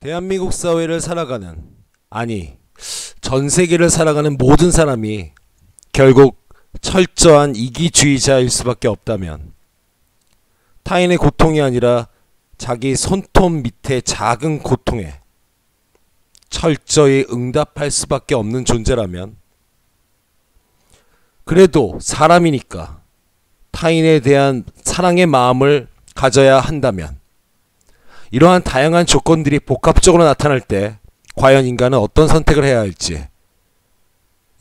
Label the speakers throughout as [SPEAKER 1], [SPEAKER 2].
[SPEAKER 1] 대한민국 사회를 살아가는, 아니 전 세계를 살아가는 모든 사람이 결국 철저한 이기주의자일 수밖에 없다면, 타인의 고통이 아니라 자기 손톱 밑에 작은 고통에 철저히 응답할 수밖에 없는 존재라면, 그래도 사람이니까 타인에 대한 사랑의 마음을 가져야 한다면, 이러한 다양한 조건들이 복합적으로 나타날 때 과연 인간은 어떤 선택을 해야 할지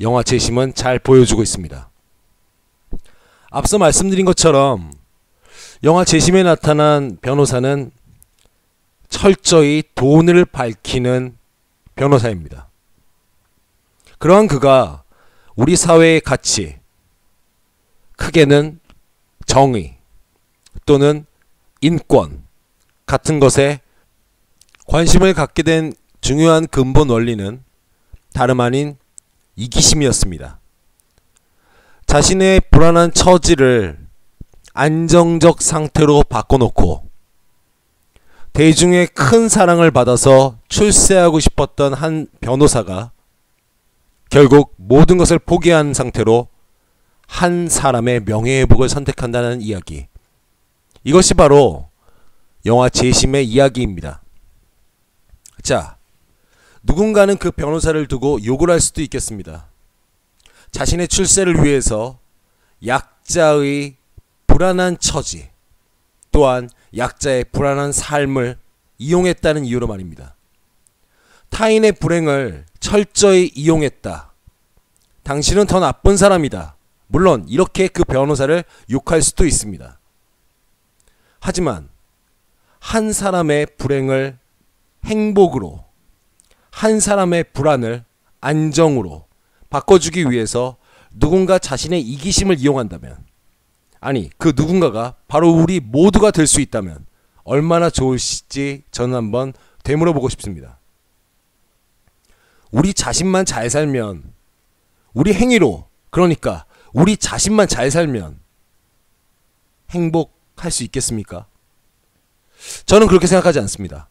[SPEAKER 1] 영화 재심은 잘 보여주고 있습니다. 앞서 말씀드린 것처럼 영화 재심에 나타난 변호사는 철저히 돈을 밝히는 변호사입니다. 그러한 그가 우리 사회의 가치, 크게는 정의 또는 인권 같은 것에 관심을 갖게 된 중요한 근본 원리는 다름 아닌 이기심이었습니다. 자신의 불안한 처지를 안정적 상태로 바꿔놓고 대중의 큰 사랑을 받아서 출세하고 싶었던 한 변호사가 결국 모든 것을 포기한 상태로 한 사람의 명예회복을 선택한다는 이야기. 이것이 바로 영화 재심의 이야기입니다. 자, 누군가는 그 변호사를 두고 욕을 할 수도 있겠습니다. 자신의 출세를 위해서 약자의 불안한 처지, 또한 약자의 불안한 삶을 이용했다는 이유로 말입니다. 타인의 불행을 철저히 이용했다. 당신은 더 나쁜 사람이다. 물론 이렇게 그 변호사를 욕할 수도 있습니다. 하지만 한 사람의 불행을 행복으로, 한 사람의 불안을 안정으로 바꿔주기 위해서 누군가 자신의 이기심을 이용한다면, 아니 그 누군가가 바로 우리 모두가 될 수 있다면 얼마나 좋을지 저는 한번 되물어보고 싶습니다. 우리 자신만 잘 살면, 우리 행위로, 그러니까 우리 자신만 잘 살면 행복할 수 있겠습니까? 저는 그렇게 생각하지 않습니다.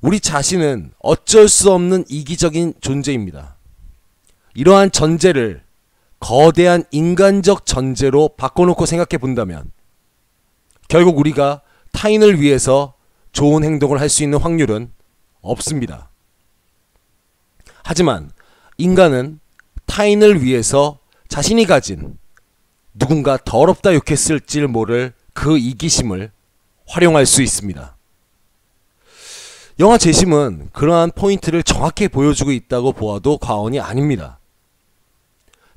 [SPEAKER 1] 우리 자신은 어쩔 수 없는 이기적인 존재입니다. 이러한 전제를 거대한 인간적 전제로 바꿔놓고 생각해 본다면 결국 우리가 타인을 위해서 좋은 행동을 할 수 있는 확률은 없습니다. 하지만 인간은 타인을 위해서 자신이 가진 누군가 더럽다 욕했을지 모를 그 이기심을 활용할 수 있습니다. 영화 재심은 그러한 포인트를 정확히 보여주고 있다고 보아도 과언이 아닙니다.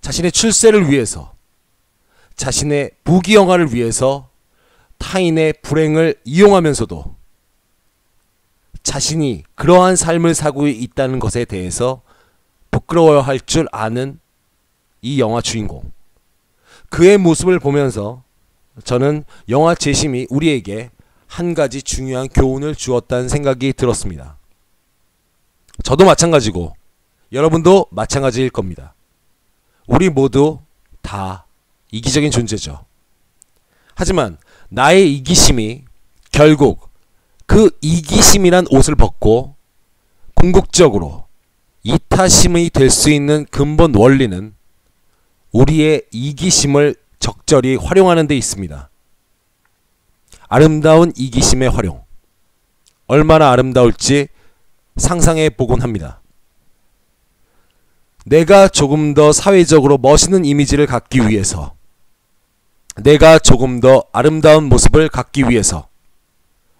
[SPEAKER 1] 자신의 출세를 위해서, 자신의 부귀영화를 위해서 타인의 불행을 이용하면서도 자신이 그러한 삶을 사고 있다는 것에 대해서 부끄러워할 줄 아는 이 영화 주인공, 그의 모습을 보면서 저는 영화 재심이 우리에게 한 가지 중요한 교훈을 주었다는 생각이 들었습니다. 저도 마찬가지고 여러분도 마찬가지일 겁니다. 우리 모두 다 이기적인 존재죠. 하지만 나의 이기심이 결국 그 이기심이란 옷을 벗고 궁극적으로 이타심이 될 수 있는 근본 원리는 우리의 이기심을 적절히 활용하는 데 있습니다. 아름다운 이기심의 활용, 얼마나 아름다울지 상상해 보곤 합니다. 내가 조금 더 사회적으로 멋있는 이미지를 갖기 위해서, 내가 조금 더 아름다운 모습을 갖기 위해서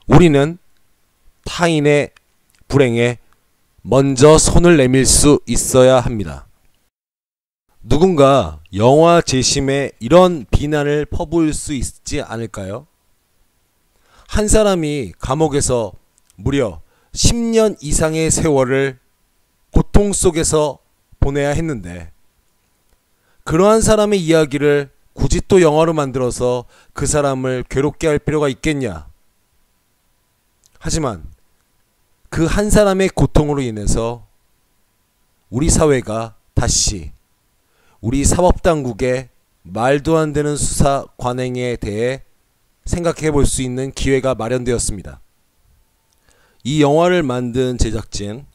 [SPEAKER 1] 우리는 타인의 불행에 먼저 손을 내밀 수 있어야 합니다. 누군가 영화 재심에 이런 비난을 퍼부을 수 있지 않을까요? 한 사람이 감옥에서 무려 10년 이상의 세월을 고통 속에서 보내야 했는데, 그러한 사람의 이야기를 굳이 또 영화로 만들어서 그 사람을 괴롭게 할 필요가 있겠냐? 하지만 그 한 사람의 고통으로 인해서 우리 사회가 다시 우리 사법당국의 말도 안 되는 수사 관행에 대해 생각해 볼 수 있는 기회가 마련되었습니다. 이 영화를 만든 제작진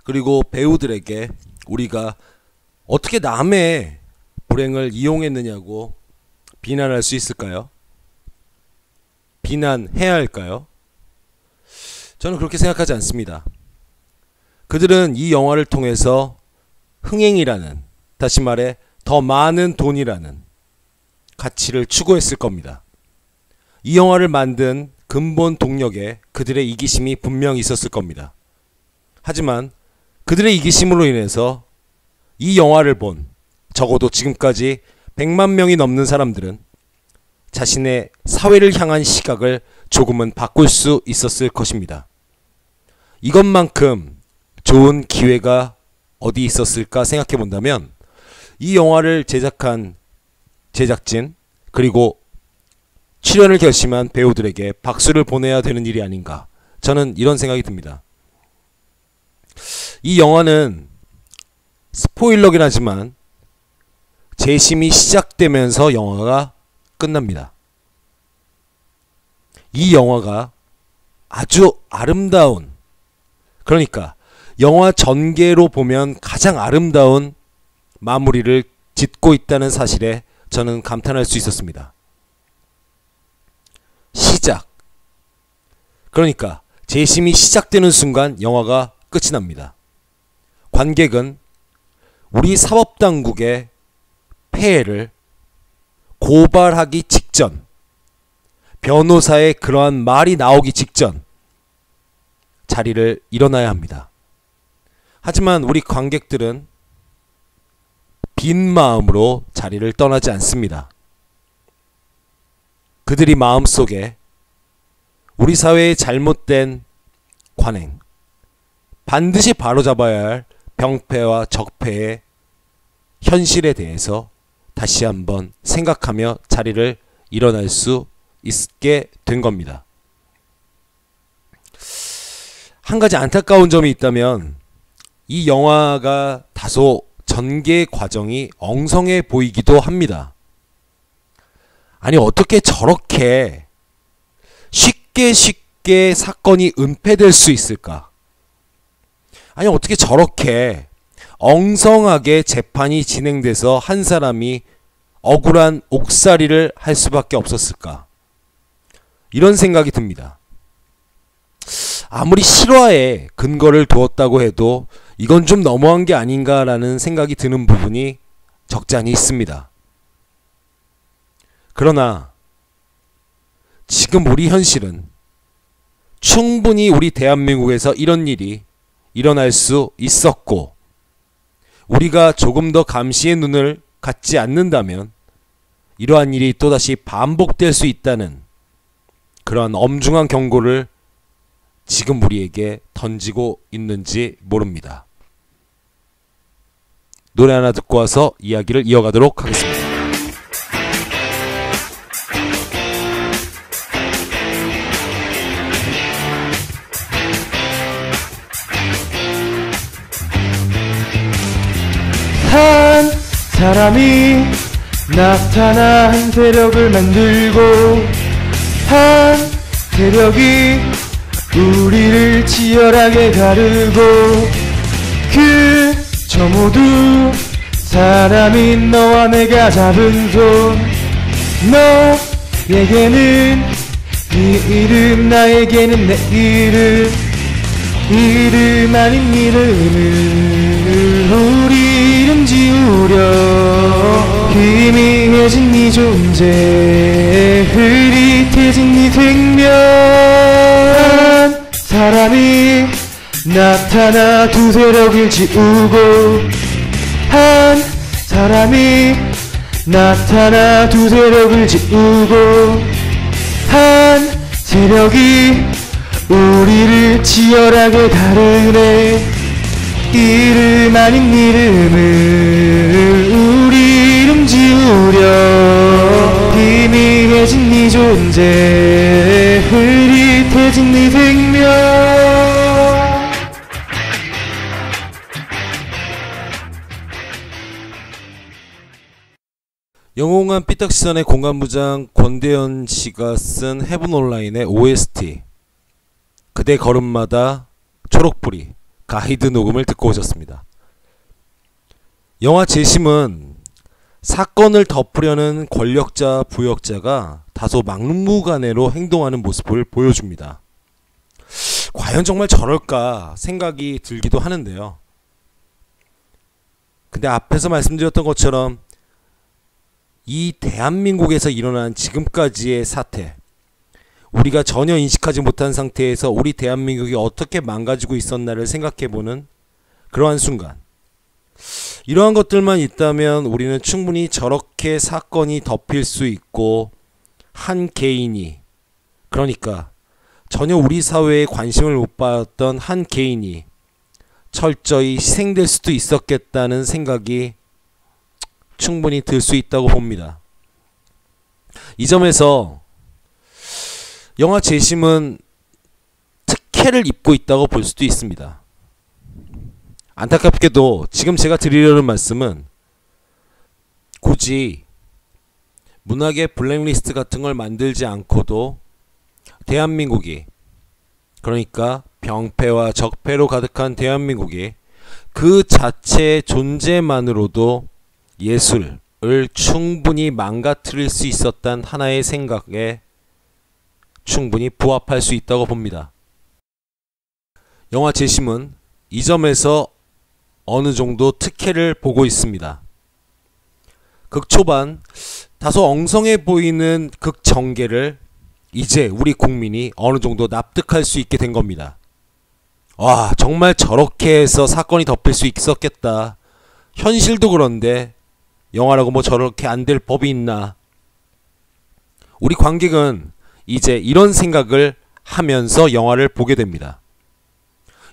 [SPEAKER 1] 그리고 배우들에게 우리가 어떻게 남의 불행을 이용했느냐고 비난할 수 있을까요? 비난해야 할까요? 저는 그렇게 생각하지 않습니다. 그들은 이 영화를 통해서 흥행이라는, 다시 말해 더 많은 돈이라는 가치를 추구했을 겁니다. 이 영화를 만든 근본 동력에 그들의 이기심이 분명히 있었을 겁니다. 하지만 그들의 이기심으로 인해서 이 영화를 본 적어도 지금까지 100만 명이 넘는 사람들은 자신의 사회를 향한 시각을 조금은 바꿀 수 있었을 것입니다. 이것만큼 좋은 기회가 어디 있었을까 생각해 본다면 이 영화를 제작한 제작진 그리고 출연을 결심한 배우들에게 박수를 보내야 되는 일이 아닌가, 저는 이런 생각이 듭니다. 이 영화는 스포일러긴 하지만 재심이 시작되면서 영화가 끝납니다. 이 영화가 아주 아름다운, 그러니까 영화 전개로 보면 가장 아름다운 마무리를 짓고 있다는 사실에 저는 감탄할 수 있었습니다. 시작. 그러니까 재심이 시작되는 순간 영화가 끝이 납니다. 관객은 우리 사법당국의 폐해를 고발하기 직전, 변호사의 그러한 말이 나오기 직전 자리를 일어나야 합니다. 하지만 우리 관객들은 빈 마음으로 자리를 떠나지 않습니다. 그들이 마음속에 우리 사회의 잘못된 관행, 반드시 바로잡아야 할 병폐와 적폐의 현실에 대해서 다시 한번 생각하며 자리를 일어날 수 있게 된 겁니다. 한 가지 안타까운 점이 있다면 이 영화가 다소 전개 과정이 엉성해 보이기도 합니다. 아니 어떻게 저렇게 쉽게 사건이 은폐될 수 있을까? 아니 어떻게 저렇게 엉성하게 재판이 진행돼서 한 사람이 억울한 옥살이를 할 수밖에 없었을까? 이런 생각이 듭니다. 아무리 실화에 근거를 두었다고 해도 이건 좀 너무한 게 아닌가라는 생각이 드는 부분이 적지 않이 있습니다. 그러나 지금 우리 현실은 충분히 우리 대한민국에서 이런 일이 일어날 수 있었고, 우리가 조금 더 감시의 눈을 갖지 않는다면 이러한 일이 또다시 반복될 수 있다는 그러한 엄중한 경고를 지금 우리에게 던지고 있는지 모릅니다. 노래 하나 듣고 와서 이야기를 이어가도록 하겠습니다.
[SPEAKER 2] 한 사람이 나타나 한 세력을 만들고 한 세력이 우리를 치열하게 가르고 저 모두 사람인 너와 내가 잡은 손, 너에게는 네 이름, 나에게는 내 이름 아닌 이름을 우리 이름 지우려 희미해진 네 존재, 흐릿해진 네 생명. 한 사람이 나타나 두 세력을 지우고 한 사람이 나타나 두 세력을 지우고 한 세력이 우리를 치열하게 다루네. 이름 아닌 이름을 우리 이름 지우려 희미해진 네 존재, 흐릿해진 네 생명.
[SPEAKER 1] 영웅한 삐딱시선의 공간부장 권대현 씨가 쓴 헤븐 온라인의 OST 그대 걸음마다 초록불이 가이드 녹음을 듣고 오셨습니다. 영화 재심은 사건을 덮으려는 권력자 부역자가 다소 막무가내로 행동하는 모습을 보여줍니다. 과연 정말 저럴까 생각이 들기도 하는데요. 근데 앞에서 말씀드렸던 것처럼 이 대한민국에서 일어난 지금까지의 사태, 우리가 전혀 인식하지 못한 상태에서 우리 대한민국이 어떻게 망가지고 있었나를 생각해보는 그러한 순간, 이러한 것들만 있다면 우리는 충분히 저렇게 사건이 덮일 수 있고 한 개인이, 그러니까 전혀 우리 사회에 관심을 못 받았던 한 개인이 철저히 희생될 수도 있었겠다는 생각이 충분히 들 수 있다고 봅니다. 이 점에서 영화 재심은 특혜를 입고 있다고 볼 수도 있습니다. 안타깝게도 지금 제가 드리려는 말씀은 굳이 문학의 블랙리스트 같은 걸 만들지 않고도 대한민국이, 그러니까 병폐와 적폐로 가득한 대한민국이 그 자체의 존재만으로도 예술을 충분히 망가뜨릴 수 있었단 하나의 생각에 충분히 부합할 수 있다고 봅니다. 영화 재심은 이 점에서 어느 정도 특혜를 보고 있습니다. 극 초반 다소 엉성해 보이는 극 전개를 이제 우리 국민이 어느 정도 납득할 수 있게 된 겁니다. 와, 정말 저렇게 해서 사건이 덮일 수 있었겠다. 현실도 그런데 영화라고 뭐 저렇게 안 될 법이 있나. 우리 관객은 이제 이런 생각을 하면서 영화를 보게 됩니다.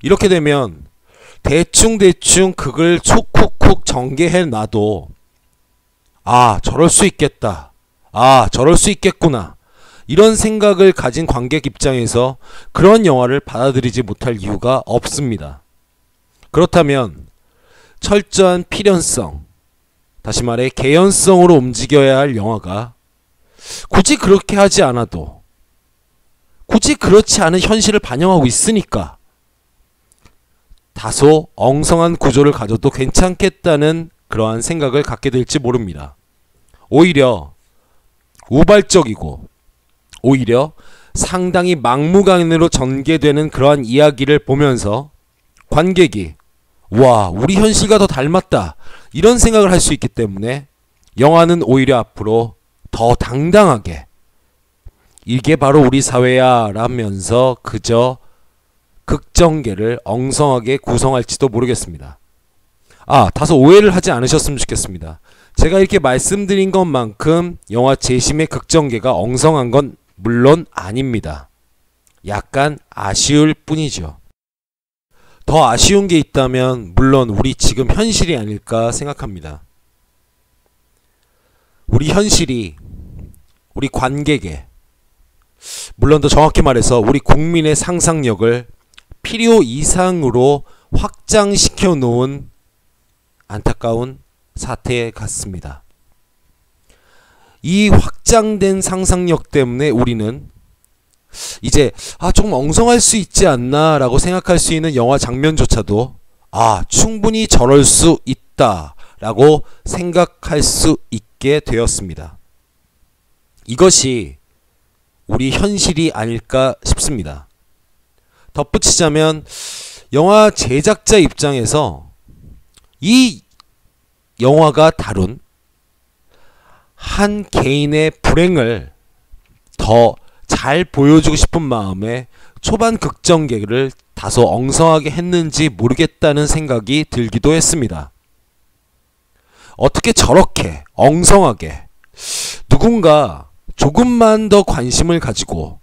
[SPEAKER 1] 이렇게 되면 대충 극을 촉쿡쿡 전개해 놔도 아, 저럴 수 있겠다. 아, 저럴 수 있겠구나. 이런 생각을 가진 관객 입장에서 그런 영화를 받아들이지 못할 이유가 없습니다. 그렇다면 철저한 필연성, 다시 말해 개연성으로 움직여야 할 영화가 굳이 그렇게 하지 않아도, 굳이 그렇지 않은 현실을 반영하고 있으니까 다소 엉성한 구조를 가져도 괜찮겠다는 그러한 생각을 갖게 될지 모릅니다. 오히려 우발적이고 오히려 상당히 막무가내로 전개되는 그러한 이야기를 보면서 관객이 와, 우리 현실과 더 닮았다, 이런 생각을 할 수 있기 때문에 영화는 오히려 앞으로 더 당당하게 이게 바로 우리 사회야 라면서 그저 극전개를 엉성하게 구성할지도 모르겠습니다. 아, 다소 오해를 하지 않으셨으면 좋겠습니다. 제가 이렇게 말씀드린 것만큼 영화 재심의 극전개가 엉성한 건 물론 아닙니다. 약간 아쉬울 뿐이죠. 더 아쉬운 게 있다면 물론 우리 지금 현실이 아닐까 생각합니다. 우리 현실이 우리 관객의, 물론 더 정확히 말해서 우리 국민의 상상력을 필요 이상으로 확장시켜 놓은 안타까운 사태 같습니다. 이 확장된 상상력 때문에 우리는 이제 조금 엉성할 수 있지 않나 라고 생각할 수 있는 영화 장면조차도 충분히 저럴 수 있다 라고 생각할 수 있게 되었습니다. 이것이 우리 현실이 아닐까 싶습니다. 덧붙이자면 영화 제작자 입장에서 이 영화가 다룬 한 개인의 불행을 더 잘 보여주고 싶은 마음에 초반 극전개를 다소 엉성하게 했는지 모르겠다는 생각이 들기도 했습니다. 어떻게 저렇게 엉성하게 누군가 조금만 더 관심을 가지고,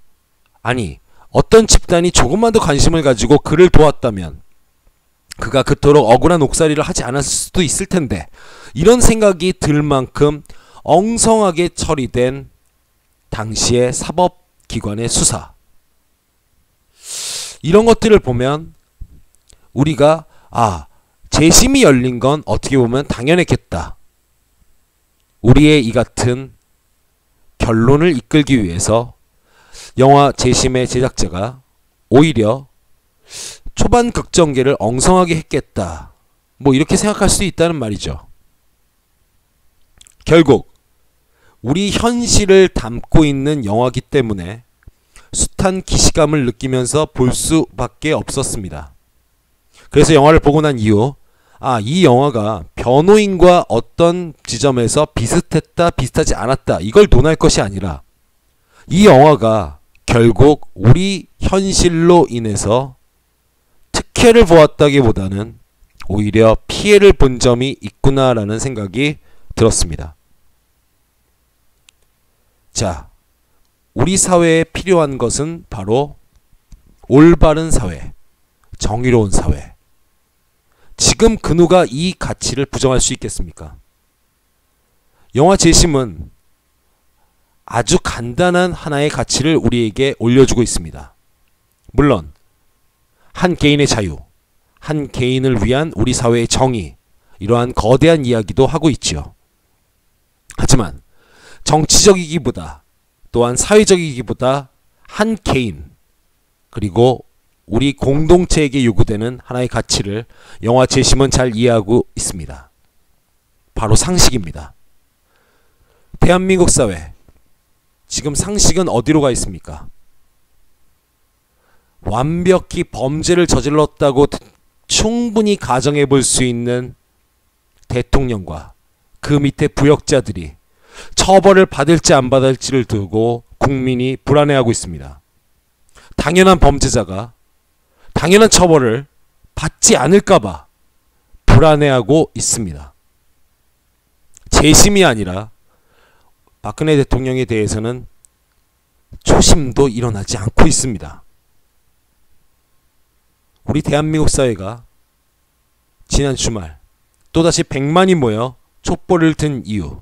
[SPEAKER 1] 아니 어떤 집단이 조금만 더 관심을 가지고 그를 도왔다면 그가 그토록 억울한 옥살이를 하지 않았을 수도 있을 텐데, 이런 생각이 들 만큼 엉성하게 처리된 당시의 사법기관의 수사, 이런 것들을 보면 우리가 재심이 열린 건 어떻게 보면 당연했겠다. 우리의 이 같은 결론을 이끌기 위해서 영화 재심의 제작자가 오히려 초반 극전개를 엉성하게 했겠다. 뭐 이렇게 생각할 수 있다는 말이죠. 결국 우리 현실을 담고 있는 영화이기 때문에 숱한 기시감을 느끼면서 볼 수밖에 없었습니다. 그래서 영화를 보고 난 이후 이 영화가 변호인과 어떤 지점에서 비슷했다 비슷하지 않았다 이걸 논할 것이 아니라 이 영화가 결국 우리 현실로 인해서 특혜를 보았다기보다는 오히려 피해를 본 점이 있구나라는 생각이 들었습니다. 자, 우리 사회에 필요한 것은 바로 올바른 사회, 정의로운 사회. 지금 그 누가 이 가치를 부정할 수 있겠습니까? 영화 재심은 아주 간단한 하나의 가치를 우리에게 올려주고 있습니다. 물론 한 개인의 자유, 한 개인을 위한 우리 사회의 정의, 이러한 거대한 이야기도 하고 있지요. 하지만 정치적이기보다 또한 사회적이기보다 한 개인 그리고 우리 공동체에게 요구되는 하나의 가치를 영화 재심은 잘 이해하고 있습니다. 바로 상식입니다. 대한민국 사회, 지금 상식은 어디로 가 있습니까? 완벽히 범죄를 저질렀다고 충분히 가정해 볼 수 있는 대통령과 그 밑에 부역자들이 처벌을 받을지 안 받을지를 두고 국민이 불안해하고 있습니다. 당연한 범죄자가 당연한 처벌을 받지 않을까봐 불안해하고 있습니다. 재심이 아니라 박근혜 대통령에 대해서는 초심도 일어나지 않고 있습니다. 우리 대한민국 사회가 지난 주말 또다시 100만이 모여 촛불을 든 이유,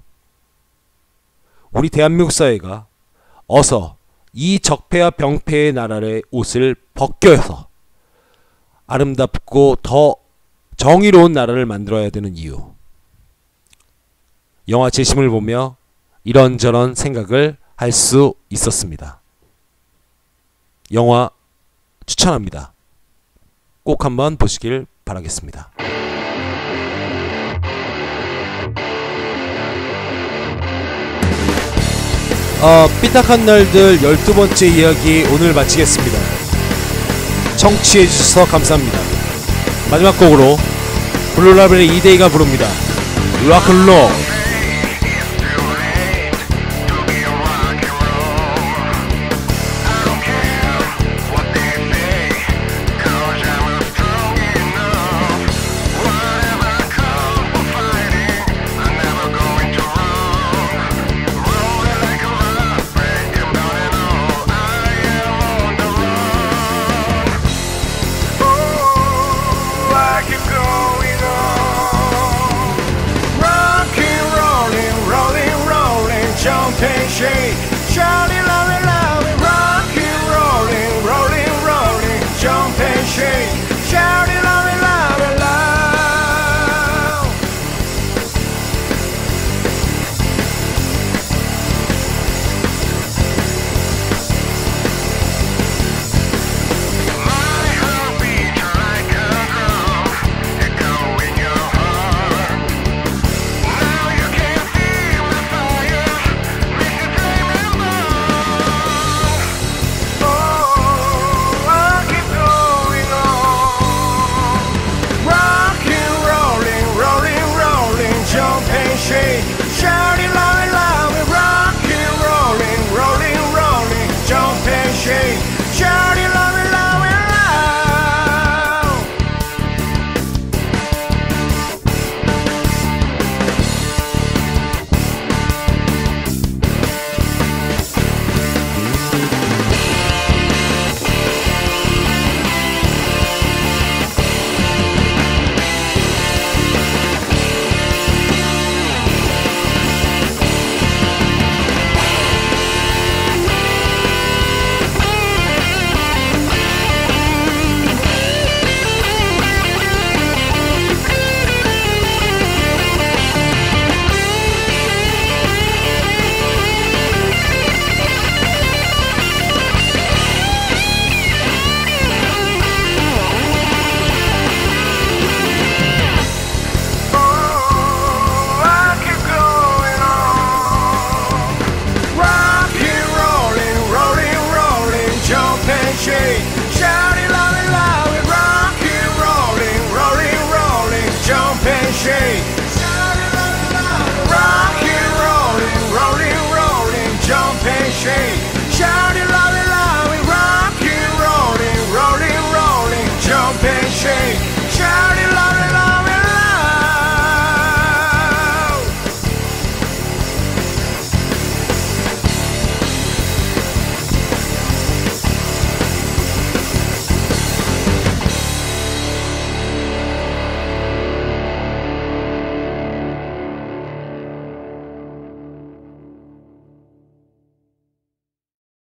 [SPEAKER 1] 우리 대한민국 사회가 어서 이 적폐와 병폐의 나라의 옷을 벗겨서 아름답고 더 정의로운 나라를 만들어야 되는 이유, 영화 재심을 보며 이런저런 생각을 할 수 있었습니다. 영화 추천합니다. 꼭 한번 보시길 바라겠습니다. 삐딱한 날들 12번째 이야기 오늘 마치겠습니다. 청취해주셔서 감사합니다. 마지막 곡으로 블루라벨의 이데이가 부릅니다. 락앤롤.